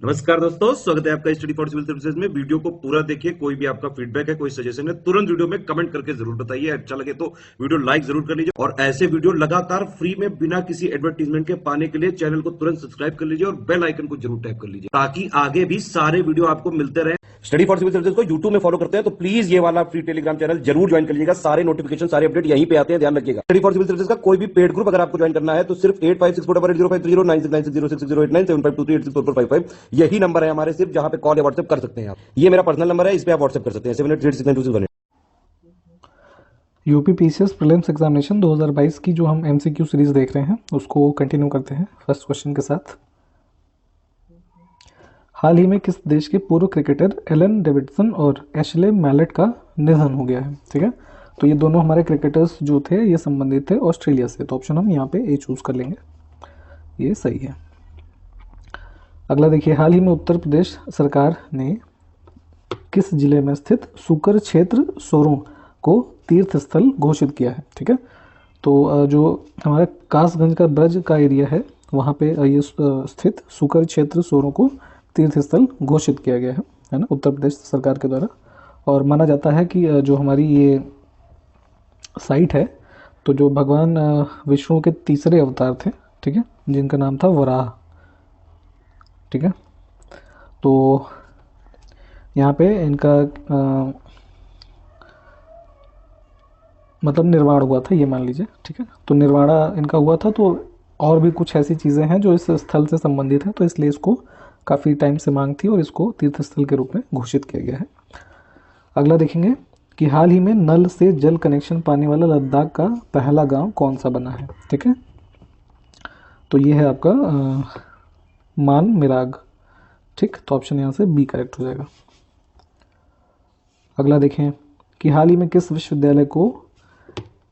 नमस्कार दोस्तों, स्वागत है आपका स्टडी फॉर सिविल सर्विसेज में। वीडियो को पूरा देखिए। कोई भी आपका फीडबैक है, कोई सजेशन है, तुरंत वीडियो में कमेंट करके जरूर बताइए। अच्छा लगे तो वीडियो लाइक जरूर कर लीजिए और ऐसे वीडियो लगातार फ्री में बिना किसी एडवर्टीजमेंट के पाने के लिए चैनल को तुरंत सब्सक्राइब कर लीजिए और बेल आइकन को जरूर टैप कर लीजिए ताकि आगे भी सारे वीडियो आपको मिलते रहे। स्टडी फॉर सिविल सर्विसेज को यूट्यूब में फॉलो करते हैं तो प्लीज ये वाला फ्री टेलीग्राम चैनल जरूर ज्वाइन कर लीजिएगा। सारे नोटिफिकेशन, सारे अपडेट यहीं पे आते हैं, ध्यान रखिएगा। स्टडी फॉर सिविल सर्विसेज का कोई भी पेड ग्रुप अगर आपको ज्वाइन करना है तो सिर्फ 8564805309697523860445 यही नंबर है हमारे, सिर्फ जहां पे कॉल या व्हाट्सएप कर सकते हैं आप। ये मेरा पर्सनल नंबर है, इस पे आप व्हाट्सएप कर सकते हैं 78369261। यूपी पीसीएस प्रीलिम्स एग्जामिनेशन 2022 की जो हम एमसीक्यू सीरीज देख रहे हैं उसको कंटिन्यू करते हैं फर्स्ट क्वेश्चन के साथ। हाल ही में किस देश के पूर्व क्रिकेटर एलन डेविडसन और एशले मैलेट का निधन हो गया है? ठीक है, तो ये दोनों हमारे क्रिकेटर्स जो थे ये संबंधित थे ऑस्ट्रेलिया से, तो ऑप्शन हम यहाँ पे ए चूज कर लेंगे, ये सही है। अगला देखिए, हाल ही में उत्तर प्रदेश सरकार ने किस जिले में स्थित सुकर क्षेत्र सोरों को तीर्थ स्थल घोषित किया है? ठीक है, तो जो हमारा कासगंज का ब्रज का एरिया है वहाँ पे ये स्थित सुकर क्षेत्र सोरों को तीर्थ स्थल घोषित किया गया है ना, उत्तर प्रदेश सरकार के द्वारा। और माना जाता है कि जो हमारी ये साइट है तो जो भगवान विष्णु के तीसरे अवतार थे, ठीक है, जिनका नाम था वराह, ठीक है, तो यहाँ पे इनका मतलब निर्वाण हुआ था, ये मान लीजिए, ठीक है, तो निर्वाणा इनका हुआ था। तो और भी कुछ ऐसी चीज़ें हैं जो इस स्थल से संबंधित है, तो इसलिए इसको काफ़ी टाइम से मांग थी और इसको तीर्थ स्थल के रूप में घोषित किया गया है। अगला देखेंगे कि हाल ही में नल से जल कनेक्शन पाने वाला लद्दाख का पहला गांव कौन सा बना है? ठीक है, तो ये है आपका मान मिराग, ठीक, तो ऑप्शन यहाँ से बी करेक्ट हो जाएगा। अगला देखें कि हाल ही में किस विश्वविद्यालय को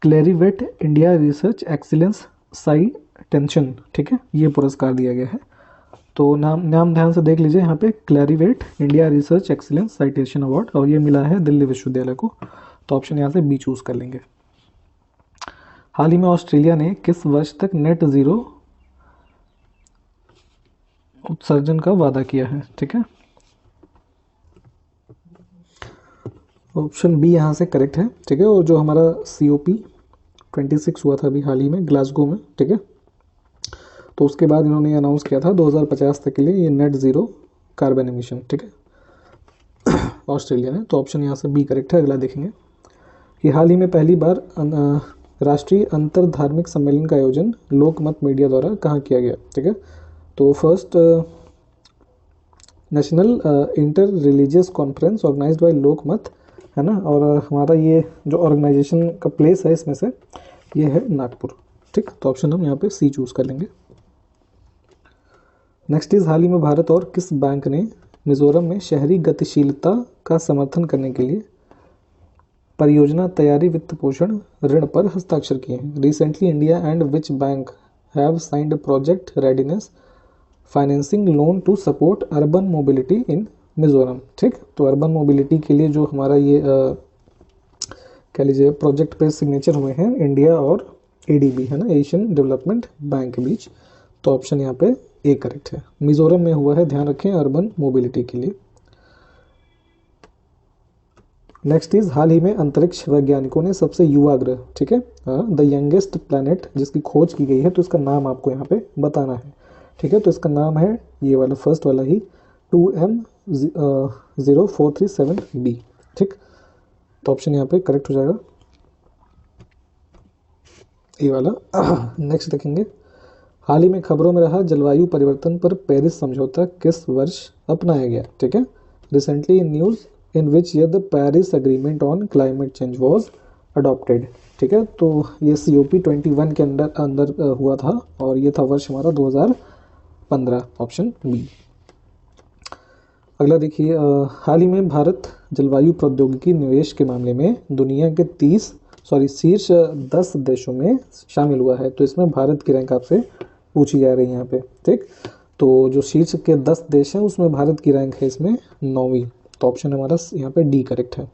क्लेरिवेट इंडिया रिसर्च एक्सीलेंस साइटेंशन, ठीक है, ये पुरस्कार दिया गया है। तो नाम ध्यान से देख लीजिए, यहाँ पे Clarivate India research excellence citation award, और ये मिला है दिल्ली विश्वविद्यालय को, तो ऑप्शन यहाँ से बी चूज कर लेंगे। हाल ही में ऑस्ट्रेलिया ने किस वर्ष तक नेट जीरो उत्सर्जन का वादा किया है? ठीक है, ऑप्शन बी यहाँ से करेक्ट है, ठीक है। और जो हमारा COP 26 हुआ था अभी हाल ही में ग्लासगो में, ठीक है, तो उसके बाद इन्होंने अनाउंस किया था 2050 तक के लिए ये नेट ज़ीरो कार्बन एमिशन, ठीक है, ऑस्ट्रेलिया ने, तो ऑप्शन यहाँ से बी करेक्ट है। अगला देखेंगे कि हाल ही में पहली बार राष्ट्रीय अंतर धार्मिक सम्मेलन का आयोजन लोकमत मीडिया द्वारा कहाँ किया गया? ठीक है, तो first national inter religious conference organised by Lokmat, है ना, और हमारा ये जो ऑर्गेनाइजेशन का प्लेस है इसमें से ये है नागपुर, ठीक, तो ऑप्शन हम यहाँ पे सी चूज कर लेंगे। नेक्स्ट इज हाल ही में भारत और किस बैंक ने मिजोरम में शहरी गतिशीलता का समर्थन करने के लिए परियोजना तैयारी वित्त पोषण ऋण पर हस्ताक्षर किए हैं? Recently India and which bank have signed project readiness financing loan to support urban mobility in Mizoram, ठीक, तो अर्बन मोबिलिटी के लिए जो हमारा ये कह लीजिए प्रोजेक्ट पे सिग्नेचर हुए हैं इंडिया और ADB, है ना, एशियन डेवलपमेंट बैंक के बीच, तो ऑप्शन यहाँ पे ए करेक्ट है। मिजोरम में हुआ है, ध्यान रखें, अर्बन मोबिलिटी के लिए। नेक्स्ट इज हाल ही में अंतरिक्ष वैज्ञानिकों ने सबसे युवा ग्रह, ठीक है, द यंगेस्ट प्लैनेट जिसकी खोज की गई है, तो इसका नाम आपको यहाँ पे बताना है, ठीक है, तो इसका नाम है ये वाला फर्स्ट वाला ही 2M0437b, ठीक, तो ऑप्शन यहाँ पे करेक्ट हो जाएगा ये वाला। नेक्स्ट देखेंगे, हाल ही में खबरों में रहा जलवायु परिवर्तन पर पेरिस समझौता किस वर्ष अपनाया गया? ठीक है, recently in news in which year the Paris agreement on climate change was adopted, ठीक है, तो ये COP 21 के अंदर हुआ था और ये था वर्ष हमारा 2015, ऑप्शन बी। अगला देखिए, हाल ही में भारत जलवायु प्रौद्योगिकी निवेश के मामले में दुनिया के शीर्ष 10 देशों में शामिल हुआ है, तो इसमें भारत की रैंक आपसे पूछी जा रही है यहाँ पे, ठीक, तो जो शीर्ष के 10 देश हैं उसमें भारत की रैंक है इसमें 9वीं, तो ऑप्शन हमारा यहाँ पे डी करेक्ट है।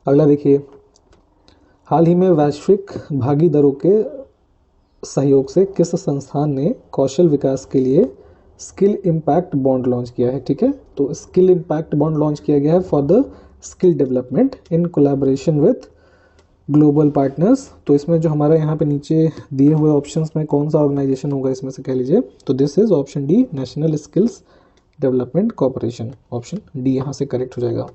अगला देखिए, हाल ही में वैश्विक भागीदारों के सहयोग से किस संस्थान ने कौशल विकास के लिए स्किल इम्पैक्ट बॉन्ड लॉन्च किया है, ठीक है। तो स्किल इम्पैक्ट बॉन्ड लॉन्च किया गया है for the skill development in collaboration with global partners. तो इसमें जो हमारा यहाँ पे नीचे दिए हुए ऑप्शंस में कौन सा ऑर्गेनाइजेशन होगा इसमें से कह लीजिए, तो this is option D, national skills development corporation. Option D यहाँ से करेक्ट हो जाएगा।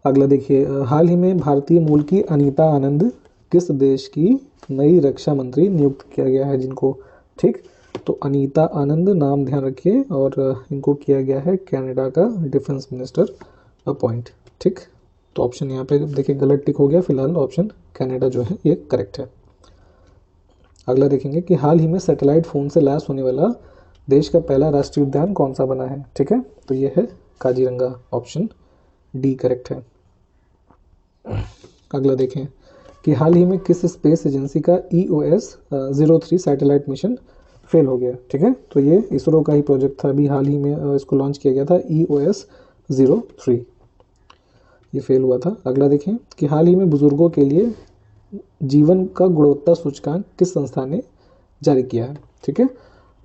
अगला देखिए, हाल ही में भारतीय मूल की अनीता आनंद किस देश की नई रक्षा मंत्री नियुक्त किया गया है जिनको, ठीक। तो अनीता आनंद नाम ध्यान रखिए, और इनको किया गया है कनाडा का डिफेंस मिनिस्टर अपॉइंट, ठीक। तो ऑप्शन यहाँ पे देखिए गलत टिक हो गया, फिलहाल ऑप्शन कनाडा जो है ये करेक्ट है। अगला देखेंगे कि हाल ही में सैटेलाइट फ़ोन से लैस होने वाला देश का पहला राष्ट्रीय उद्यान कौन सा बना है, ठीक है। तो ये है काजीरंगा, ऑप्शन डी करेक्ट है। अगला देखें कि हाल ही में किस स्पेस एजेंसी का EOS 03 सैटेलाइट मिशन फेल हो गया, ठीक है। तो ये इसरो का ही प्रोजेक्ट था, अभी हाल ही में इसको लॉन्च किया गया था, EOS 03, ये फेल हुआ था। अगला देखें कि हाल ही में बुजुर्गों के लिए जीवन का गुणवत्ता सूचकांक किस संस्था ने जारी किया है, ठीक है।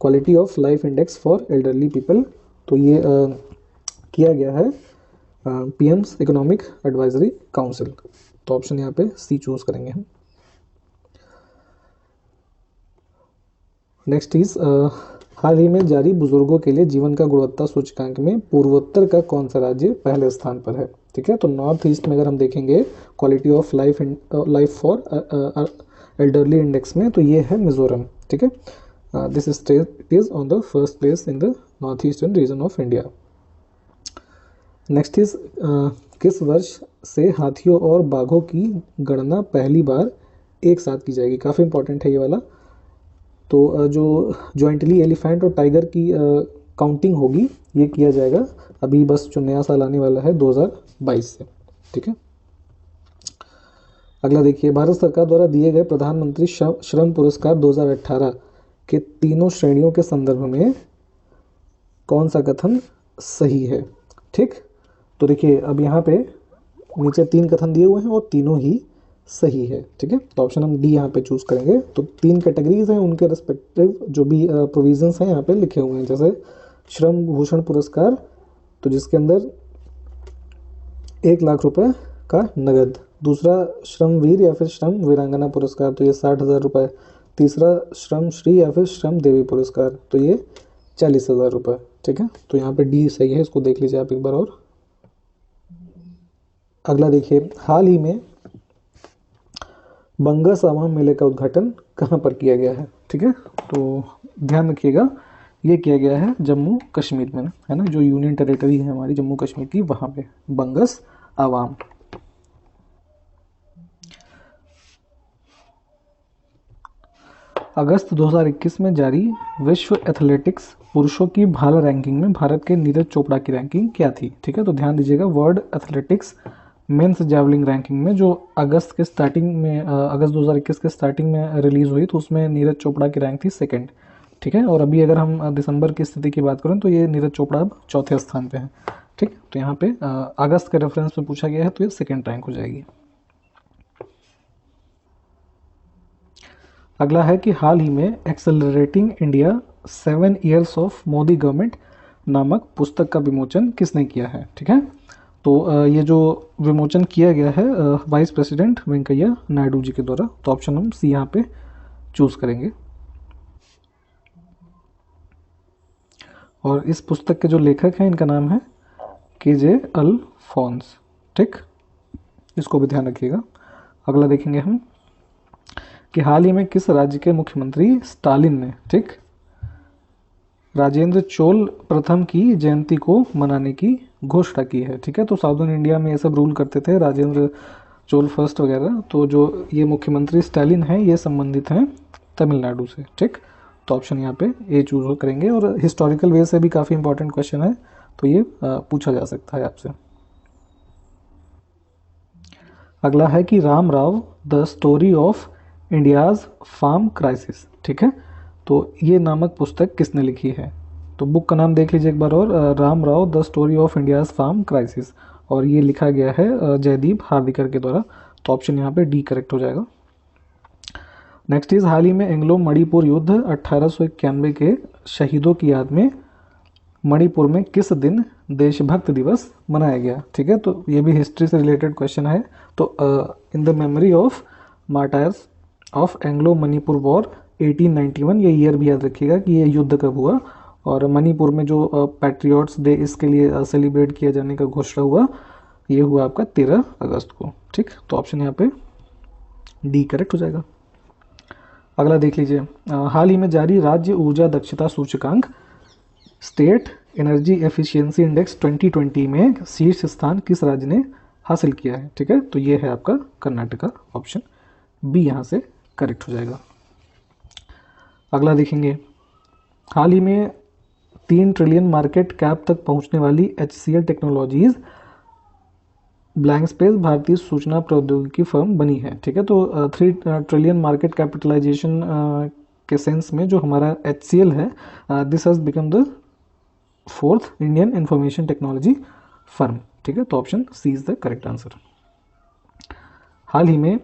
Quality of life index for elderly people. तो ये किया गया है PM's इकोनॉमिक एडवाइजरी काउंसिल। तो ऑप्शन यहाँ पे सी चूज करेंगे हम। नेक्स्ट इज हाल ही में जारी बुजुर्गों के लिए जीवन का गुणवत्ता सूचकांक में पूर्वोत्तर का कौन सा राज्य पहले स्थान पर है, ठीक है। तो नॉर्थ ईस्ट में अगर हम देखेंगे quality of life for elderly index में, तो ये है मिजोरम, ठीक है। This state is on the first place in the north eastern region of India. Next is किस वर्ष से हाथियों और बाघों की गणना पहली बार एक साथ की जाएगी, काफ़ी इंपॉर्टेंट है ये वाला। तो जो जॉइंटली एलिफेंट और टाइगर की काउंटिंग होगी ये किया जाएगा अभी बस जो नया साल आने वाला है 2022 से, ठीक है। अगला देखिए, भारत सरकार द्वारा दिए गए प्रधानमंत्री श्रम पुरस्कार 2018 के तीनों श्रेणियों के संदर्भ में कौन सा कथन सही है, ठीक। तो देखिए अब यहाँ पे नीचे 3 कथन दिए हुए हैं और तीनों ही सही है, ठीक है। तो ऑप्शन हम डी यहाँ पे चूज करेंगे। तो 3 कैटेगरीज हैं, उनके रिस्पेक्टिव जो भी प्रोविजंस हैं यहाँ पे लिखे हुए हैं, जैसे श्रम भूषण पुरस्कार, तो जिसके अंदर 1 लाख रुपए का नगद। दूसरा श्रमवीर या फिर श्रम वीरांगना पुरस्कार, तो ये 60,000 रुपये। तीसरा श्रम श्री या फिर श्रम देवी पुरस्कार, तो ये 40,000 रुपये, ठीक है। तो यहाँ पे डी सही है, इसको देख लीजिए आप एक बार और। अगला देखिए, हाल ही में बंगस आवाम मेले का उद्घाटन कहाँ पर किया गया है, ठीक है। तो ध्यान रखिएगा ये किया गया है जम्मू कश्मीर में, है ना, जो यूनियन टेरिटरी है हमारी जम्मू कश्मीर की, वहाँ पे बंगस आवाम। अगस्त 2021 में जारी विश्व एथलेटिक्स पुरुषों की भाला रैंकिंग में भारत के नीरज चोपड़ा की रैंकिंग क्या थी, ठीक है। तो ध्यान दीजिएगा, world athletics men's javelin ranking में जो अगस्त 2021 के स्टार्टिंग में रिलीज़ हुई, तो उसमें नीरज चोपड़ा की रैंक थी 2nd, ठीक है। और अभी अगर हम दिसंबर की स्थिति की बात करें तो ये नीरज चोपड़ा अब 4थे स्थान पे है, ठीक। तो यहाँ पे अगस्त के रेफरेंस में पूछा गया है, तो ये 2nd रैंक हो जाएगी। अगला है कि हाल ही में accelerating India 7 years of Modi government नामक पुस्तक का विमोचन किसने किया है, ठीक है। तो ये जो विमोचन किया गया है वाइस प्रेसिडेंट वेंकैया नायडू जी के द्वारा। तो ऑप्शन हम सी यहाँ पे चूज करेंगे। और इस पुस्तक के जो लेखक हैं इनका नाम है KJ अल्फोंस, ठीक, इसको भी ध्यान रखिएगा। अगला देखेंगे हम कि हाल ही में किस राज्य के मुख्यमंत्री स्टालिन ने, ठीक, राजेंद्र चोल प्रथम की जयंती को मनाने की घोषणा की है, ठीक है। तो साउदर्न इंडिया में ये सब रूल करते थे राजेंद्र चोल फर्स्ट वगैरह। तो जो ये मुख्यमंत्री स्टालिन हैं ये संबंधित हैं तमिलनाडु से, ठीक। तो ऑप्शन यहाँ पे ए चूज करेंगे। और हिस्टोरिकल वे से भी काफ़ी इंपॉर्टेंट क्वेश्चन है, तो ये पूछा जा सकता है आपसे। अगला है कि Ram Rao the story of India's farm crisis, ठीक है। तो ये नामक पुस्तक किसने लिखी है, तो बुक का नाम देख लीजिए एक बार और, Ram Rao the story of India's farm crisis, और ये लिखा गया है जयदीप हार्दिकर के द्वारा। तो ऑप्शन यहाँ पे डी करेक्ट हो जाएगा। नेक्स्ट इज हाल ही में एंग्लो मणिपुर युद्ध 1891 के शहीदों की याद में मणिपुर में किस दिन देशभक्त दिवस मनाया गया। ठीक है, तो ये भी हिस्ट्री से रिलेटेड क्वेश्चन है। तो in the memory of martyrs of Anglo Manipur war 1891, ये ईयर भी याद रखिएगा कि ये युद्ध कब हुआ, और मणिपुर में जो पैट्रियट्स डे इसके लिए सेलिब्रेट किया जाने का घोषणा हुआ, ये हुआ आपका 13 अगस्त को। ठीक, तो ऑप्शन यहाँ पे डी करेक्ट हो जाएगा। अगला देख लीजिए, हाल ही में जारी राज्य ऊर्जा दक्षता सूचकांक स्टेट एनर्जी एफिशिएंसी इंडेक्स 2020 में शीर्ष स्थान किस राज्य ने हासिल किया है। ठीक है, तो ये है आपका कर्नाटका, ऑप्शन बी यहाँ से करेक्ट हो जाएगा। अगला देखेंगे, हाल ही में 3 ट्रिलियन मार्केट कैप तक पहुंचने वाली HCL टेक्नोलॉजीज ब्लैंक स्पेस भारतीय सूचना प्रौद्योगिकी फर्म बनी है। ठीक है, तो 3 ट्रिलियन मार्केट कैपिटलाइजेशन के सेंस में जो हमारा HCL है, this has become the 4th Indian information technology firm. ठीक है, तो option c is the correct answer. हाल ही में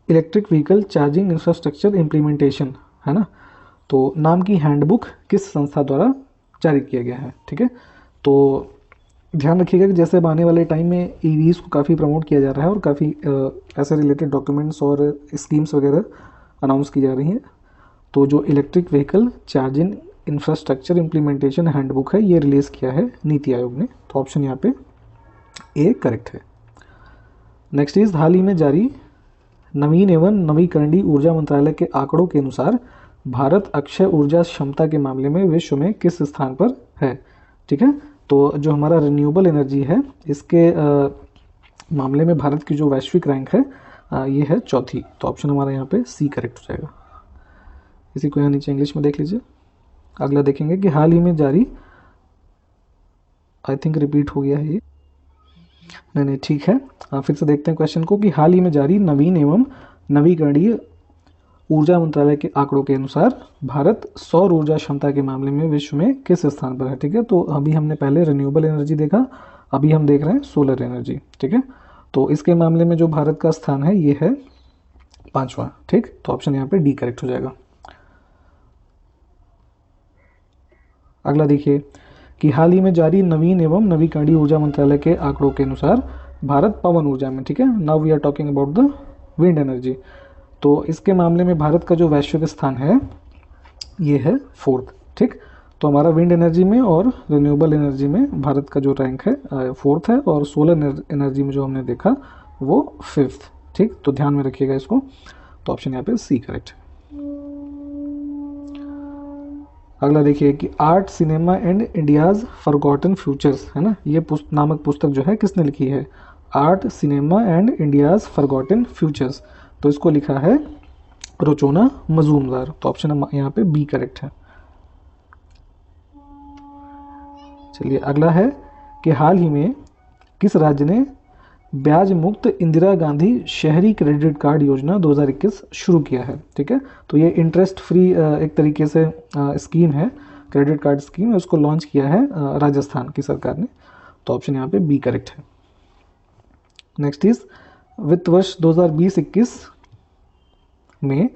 electric vehicle charging infrastructure implementation है ना, तो नाम की हैंडबुक किस संस्था द्वारा जारी किया गया है। ठीक है, तो ध्यान रखिएगा कि जैसे अब आने वाले टाइम में EVs को काफ़ी प्रमोट किया जा रहा है और काफ़ी ऐसे रिलेटेड डॉक्यूमेंट्स और स्कीम्स वगैरह अनाउंस की जा रही हैं, तो जो electric vehicle charging infrastructure implementation handbook है, ये रिलीज़ किया है नीति आयोग ने, तो ऑप्शन यहाँ पे ए करेक्ट है। नेक्स्ट इज हाल ही में जारी नवीन एवं नवीकरणीय ऊर्जा मंत्रालय के आंकड़ों के अनुसार भारत अक्षय ऊर्जा क्षमता के मामले में विश्व में किस स्थान पर है। ठीक है, तो जो हमारा रिन्यूएबल एनर्जी है, इसके मामले में भारत की जो वैश्विक रैंक है, ये है 4थी, तो ऑप्शन हमारा यहाँ पे सी करेक्ट हो जाएगा। इसी को यहाँ नीचे इंग्लिश में देख लीजिए। अगला देखेंगे कि हाल ही में जारी, आई थिंक रिपीट हो गया है ये, नहीं ठीक है, फिर से देखते हैं क्वेश्चन को कि हाल ही में जारी नवीन एवं नवीकरणीय ऊर्जा मंत्रालय के आंकड़ों के अनुसार भारत सौर ऊर्जा क्षमता के मामले में विश्व में किस स्थान पर है। ठीक है, तो अभी हमने पहले रिन्यूएबल एनर्जी देखा, अभी हम देख रहे हैं सोलर एनर्जी। ठीक है, तो इसके मामले में जो भारत का स्थान है, ये है 5वां। ठीक, तो ऑप्शन यहाँ पे डी करेक्ट हो जाएगा। अगला देखिए कि हाल ही में जारी नवीन एवं नवीकरणीय ऊर्जा मंत्रालय के आंकड़ों के अनुसार भारत पवन ऊर्जा में, ठीक है, now we are talking about the wind energy, तो इसके मामले में भारत का जो वैश्विक स्थान है, ये है 4th। ठीक, तो हमारा विंड एनर्जी में और रिन्यूएबल एनर्जी में भारत का जो रैंक है 4th है, और सोलर एनर्जी में जो हमने देखा वो 5th। ठीक, तो ध्यान में रखिएगा इसको, तो ऑप्शन यहाँ पे सी करेक्ट है। अगला देखिए कि art cinema and India's forgotten futures है ना, ये नामक पुस्तक जो है किसने लिखी है, art cinema and India's forgotten futures, तो इसको लिखा है रोचोना मजूमदार, तो ऑप्शन यहाँ पे बी करेक्ट है। चलिए अगला है कि हाल ही में किस राज्य ने ब्याज मुक्त इंदिरा गांधी शहरी क्रेडिट कार्ड योजना 2021 शुरू किया है। ठीक है, तो ये इंटरेस्ट फ्री एक तरीके से स्कीम है, क्रेडिट कार्ड स्कीम है, उसको लॉन्च किया है राजस्थान की सरकार ने, तो ऑप्शन यहाँ पे बी करेक्ट है। नेक्स्ट इज वित्त वर्ष 2020-21 में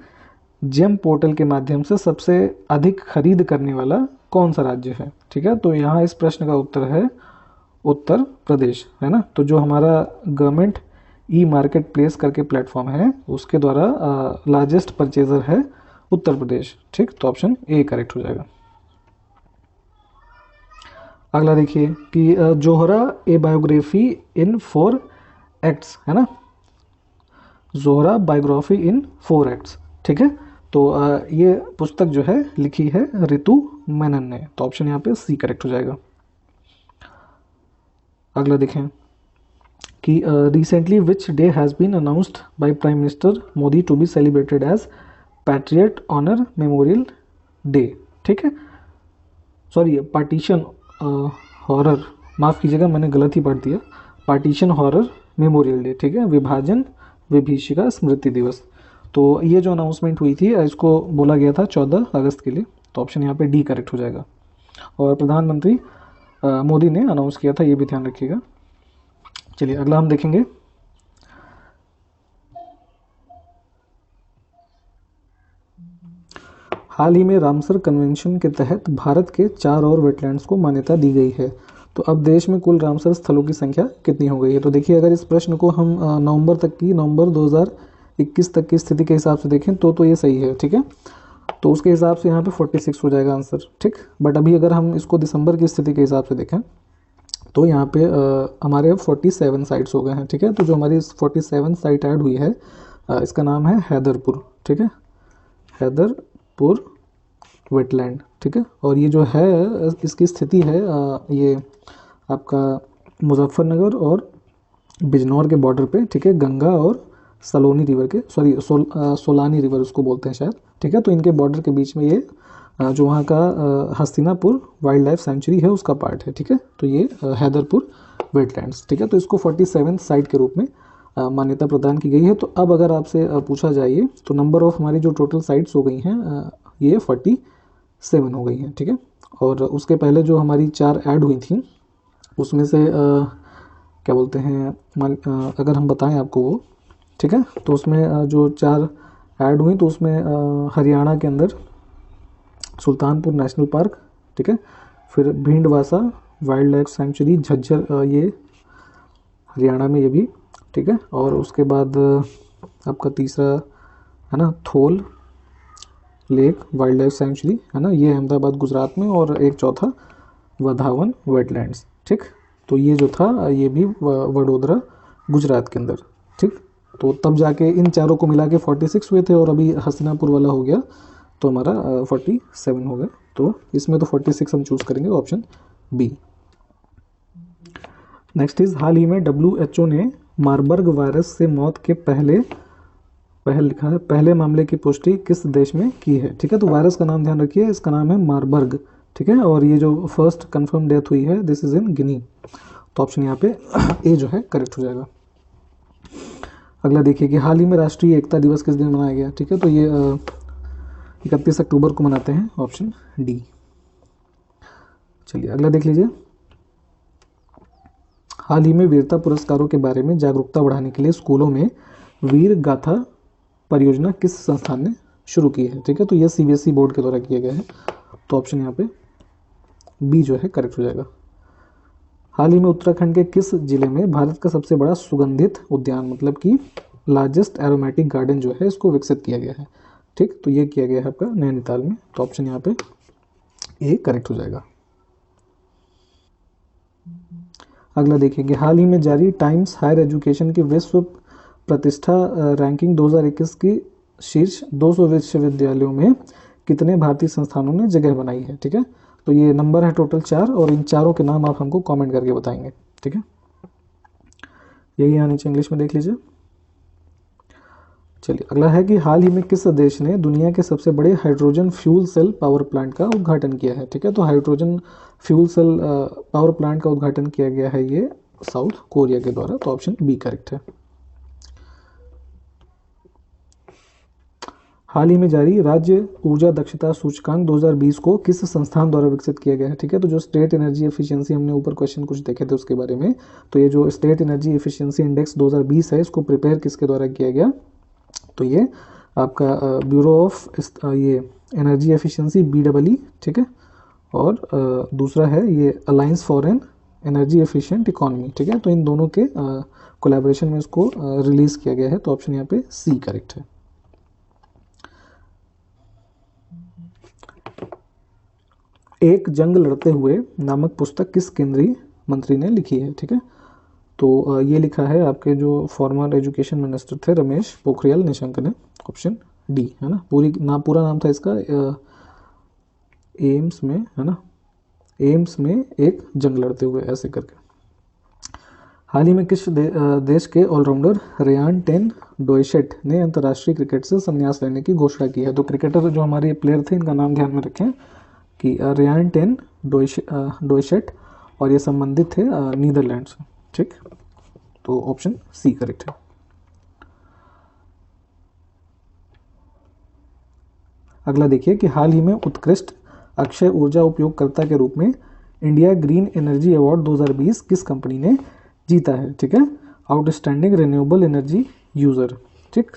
जेम पोर्टल के माध्यम से सबसे अधिक खरीद करने वाला कौन सा राज्य है। ठीक है, तो यहाँ इस प्रश्न का उत्तर है उत्तर प्रदेश, है ना, तो जो हमारा गवर्नमेंट ई मार्केट प्लेस करके प्लेटफॉर्म है, उसके द्वारा लार्जेस्ट परचेजर है उत्तर प्रदेश। ठीक, तो ऑप्शन ए करेक्ट हो जाएगा। अगला देखिए कि जोहरा ए बायोग्राफी इन 4 एक्ट्स है ना, जोहरा बायोग्राफी इन 4 एक्ट्स। ठीक है, तो ये पुस्तक जो है लिखी है ऋतु मेनन ने, तो ऑप्शन यहाँ पे सी करेक्ट हो जाएगा। अगला देखें कि recently which day has been announced by prime minister Modi to be celebrated as patriot honour memorial day. ठीक है, सॉरी पार्टीशन हॉरर, माफ़ कीजिएगा मैंने गलत ही पढ़ दिया, पार्टीशन हॉरर मेमोरियल डे। ठीक है, विभाजन विभीषिका स्मृति दिवस, तो ये जो अनाउंसमेंट हुई थी इसको बोला गया था 14 अगस्त के लिए, तो ऑप्शन यहाँ पे डी करेक्ट हो जाएगा। और प्रधानमंत्री मोदी ने अनाउंस किया था, ये भी ध्यान रखिएगा। चलिए अगला हम देखेंगे हाल ही में रामसर कन्वेंशन के तहत भारत के 4 और वेटलैंड्स को मान्यता दी गई है। तो अब देश में कुल रामसर स्थलों की संख्या कितनी हो गई है? तो देखिए, अगर इस प्रश्न को हम नवंबर 2021 तक की स्थिति के हिसाब से देखें तो ये सही है, ठीक है। तो उसके हिसाब से यहाँ पे 46 हो जाएगा आंसर, ठीक। बट अभी अगर हम इसको दिसंबर की स्थिति के हिसाब से देखें तो यहाँ पे हमारे 47 साइट्स हो गए हैं, ठीक है। तो जो हमारी 47 साइट ऐड हुई है इसका नाम है हैदरपुर, ठीक है, हैदरपुर वेटलैंड, ठीक है। और ये जो है इसकी स्थिति है ये आपका मुजफ्फरनगर और बिजनौर के बॉर्डर पे, ठीक है, गंगा और सलोनी रिवर के सोलानी रिवर उसको बोलते हैं शायद, ठीक है। तो इनके बॉर्डर के बीच में ये जो वहाँ का हस्तिनापुर वाइल्ड लाइफ सेंचुरी है उसका पार्ट है, ठीक है। तो ये हैदरपुर वेटलैंड्स, ठीक है। तो इसको 47 साइट के रूप में मान्यता प्रदान की गई है। तो अब अगर आपसे पूछा जाए तो नंबर ऑफ हमारी जो टोटल साइट्स हो गई हैं ये 47 हो गई हैं, ठीक है। और उसके पहले जो हमारी 4 ऐड हुई थी उसमें से क्या बोलते हैं अगर हम बताएं आपको वो, ठीक है, तो उसमें जो 4 ऐड हुई तो उसमें हरियाणा के अंदर सुल्तानपुर नेशनल पार्क, ठीक है, फिर भींडवासा वाइल्ड लाइफ सेंचुरी झज्जर, ये हरियाणा में ये भी, ठीक है। और उसके बाद आपका तीसरा है ना थोल लेक वाइल्ड लाइफ सेंचुरी, है ना, ये अहमदाबाद गुजरात में, और एक चौथा वधावन वेटलैंड्स, ठीक। तो ये जो था ये भी वडोदरा गुजरात के अंदर, ठीक। तो तब जाके इन चारों को मिला के 46 हुए थे और अभी हस्तिनापुर वाला हो गया तो हमारा 47 हो गया। तो इसमें तो 46 हम चूज़ करेंगे, ऑप्शन बी। नेक्स्ट इज हाल ही में WHO ने मारबर्ग वायरस से मौत के लिखा है पहले मामले की पुष्टि किस देश में की है, ठीक है। तो वायरस का नाम ध्यान रखिए, इसका नाम है मारबर्ग, ठीक है। और ये जो फर्स्ट कंफर्म डेथ हुई है दिस इज इन गिनी। तो ऑप्शन यहाँ पे ए जो है करेक्ट हो जाएगा। अगला देखिए कि हाल ही में राष्ट्रीय एकता दिवस किस दिन मनाया गया, ठीक है। तो ये 31 अक्टूबर को मनाते हैं, ऑप्शन डी। चलिए अगला देख लीजिए। हाल ही में वीरता पुरस्कारों के बारे में जागरूकता बढ़ाने के लिए स्कूलों में वीर गाथा परियोजना किस संस्थान ने शुरू की है, ठीक है। तो यह CBSE बोर्ड के द्वारा किया गया है। तो ऑप्शन यहाँ पे बी जो है करेक्ट हो जाएगा। हाल ही में उत्तराखंड के किस जिले में भारत का सबसे बड़ा सुगंधित उद्यान मतलब कि लार्जेस्ट एरोमेटिक गार्डन जो है इसको विकसित किया गया है, ठीक। तो ये किया गया है आपका नैनीताल में। तो ऑप्शन यहाँ पे ए करेक्ट हो जाएगा। अगला देखेंगे, हाल ही में जारी टाइम्स हायर एजुकेशन की विश्व प्रतिष्ठा रैंकिंग 2021 की शीर्ष 200 विश्वविद्यालयों में कितने भारतीय संस्थानों ने जगह बनाई है, ठीक है। तो ये नंबर है टोटल 4 और इन चारों के नाम आप हमको कमेंट करके बताएंगे, ठीक है। यही यहाँ नीचे इंग्लिश में देख लीजिए। चलिए अगला है कि हाल ही में किस देश ने दुनिया के सबसे बड़े hydrogen fuel cell power plant का उद्घाटन किया है, ठीक है। तो hydrogen fuel cell power plant का उद्घाटन किया गया है ये साउथ कोरिया के द्वारा। तो ऑप्शन बी करेक्ट है। हाल ही में जारी राज्य ऊर्जा दक्षता सूचकांक 2020 को किस संस्थान द्वारा विकसित किया गया है, ठीक है। तो जो स्टेट एनर्जी एफिशिएंसी हमने ऊपर क्वेश्चन कुछ देखे थे उसके बारे में, तो ये जो स्टेट एनर्जी एफिशिएंसी इंडेक्स 2020 है इसको प्रिपेयर किसके द्वारा किया गया, तो ये आपका ब्यूरो ऑफ ये एनर्जी एफिशिएंसी BEE, ठीक है। और दूसरा है ये alliance for an energy efficient economy, ठीक है। तो इन दोनों के कोलैबोरेशन में इसको रिलीज किया गया है। तो ऑप्शन यहाँ पे सी करेक्ट है। एक जंग लड़ते हुए नामक पुस्तक किस केंद्रीय मंत्री ने लिखी है, ठीक है। तो ये लिखा है आपके जो फॉर्मर एजुकेशन मिनिस्टर थे रमेश पोखरियाल निशंक ने, ऑप्शन डी, है ना। पूरा नाम था इसका एम्स में, है ना, एम्स में एक जंग लड़ते हुए ऐसे करके। हाल ही में किस देश के ऑलराउंडर रेयान टेन डोइशेट ने अंतर्राष्ट्रीय क्रिकेट से संन्यास लेने की घोषणा की है। तो क्रिकेटर जो हमारे प्लेयर थे इनका नाम ध्यान में रखें कि रेयान टेन डोइशेट और ये संबंधित थे नीदरलैंड से, ठीक। तो ऑप्शन सी करेक्ट है। अगला देखिए कि हाल ही में उत्कृष्ट अक्षय ऊर्जा उपयोगकर्ता के रूप में इंडिया ग्रीन एनर्जी अवार्ड 2020 किस कंपनी ने जीता है, ठीक है। आउटस्टैंडिंग रिन्यूएबल एनर्जी यूजर, ठीक।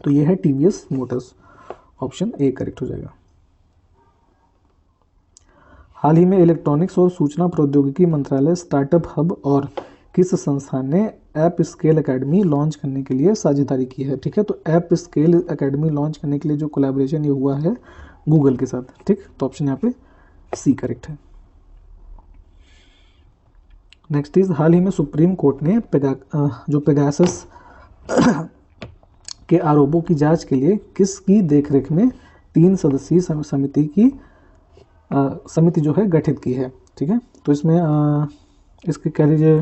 तो ये है TVS Motors, option A correct हो जाएगा। हाल ही में इलेक्ट्रॉनिक्स और सूचना प्रौद्योगिकी मंत्रालय स्टार्टअप हब और किस संस्थान ने ऐप स्केल एकेडमी लॉन्च करने के लिए साझेदारी की है? ठीक है, तो ऐप स्केल एकेडमी लॉन्च करने के लिए जो कोलैबोरेशन ये हुआ है गूगल के साथ। ठीक, तो ऑप्शन यहाँ पे सी करेक्ट है। नेक्स्ट इज, हाल ही में सुप्रीम कोर्ट ने जो पेगासस के आरोपों की जांच के लिए किसकी देखरेख में 3 सदस्यीय समिति जो है गठित की है? ठीक है, तो इसमें इसके कह लीजिए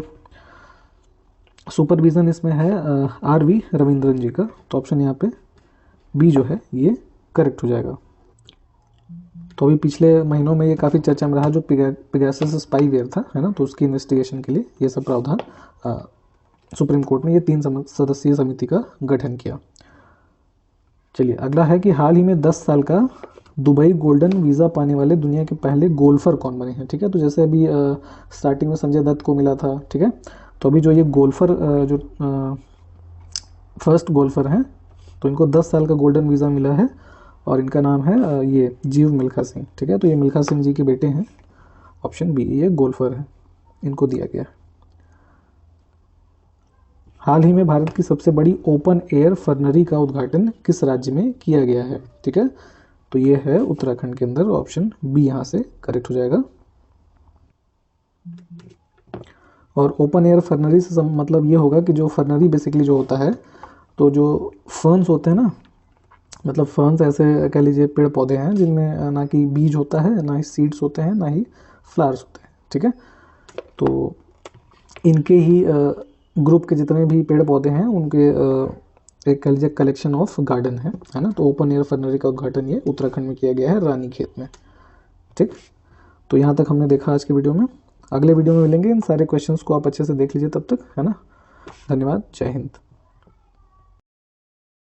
सुपरविज़न इसमें है RV रविंद्रन जी का, तो ऑप्शन यहाँ पे बी जो है ये करेक्ट हो जाएगा। तो अभी पिछले महीनों में ये काफ़ी चर्चा में रहा जो पेगासस स्पाईवेयर था, है ना, तो उसकी इन्वेस्टिगेशन के लिए ये सब प्रावधान सुप्रीम कोर्ट ने ये 3 सदस्यीय समिति का गठन किया। चलिए अगला है कि हाल ही में 10 साल का दुबई गोल्डन वीज़ा पाने वाले दुनिया के पहले गोल्फर कौन बने हैं? ठीक है, तो जैसे अभी स्टार्टिंग में संजय दत्त को मिला था, ठीक है, तो अभी जो ये गोल्फर जो फर्स्ट गोल्फर हैं, तो इनको 10 साल का गोल्डन वीज़ा मिला है और इनका नाम है ये जीव मिल्खा सिंह। ठीक है, तो ये मिल्खा सिंह जी के बेटे हैं, ऑप्शन बी, ये गोल्फर है, इनको दिया गया। हाल ही में भारत की सबसे बड़ी ओपन एयर फर्नरी का उद्घाटन किस राज्य में किया गया है? ठीक है, तो ये है उत्तराखंड के अंदर, ऑप्शन बी यहाँ से करेक्ट हो जाएगा। और ओपन एयर फर्नरी से मतलब ये होगा कि जो फर्नरी बेसिकली जो होता है, तो जो फर्न्स होते हैं ना, मतलब फर्न्स ऐसे कह लीजिए पेड़ पौधे हैं जिनमें ना कि बीज होता है, ना ही सीड्स होते हैं, ना ही फ्लावर्स होते हैं। ठीक है, तो इनके ही ग्रुप के जितने भी पेड़ पौधे हैं उनके एक कह लीजिए कलेक्शन ऑफ गार्डन है ना। तो ओपन एयर फर्नरी का उद्घाटन ये उत्तराखंड में किया गया है, रानीखेत में। ठीक, तो यहाँ तक हमने देखा आज के वीडियो में। अगले वीडियो में मिलेंगे, इन सारे क्वेश्चंस को आप अच्छे से देख लीजिए तब तक, है ना। धन्यवाद, जय हिंद।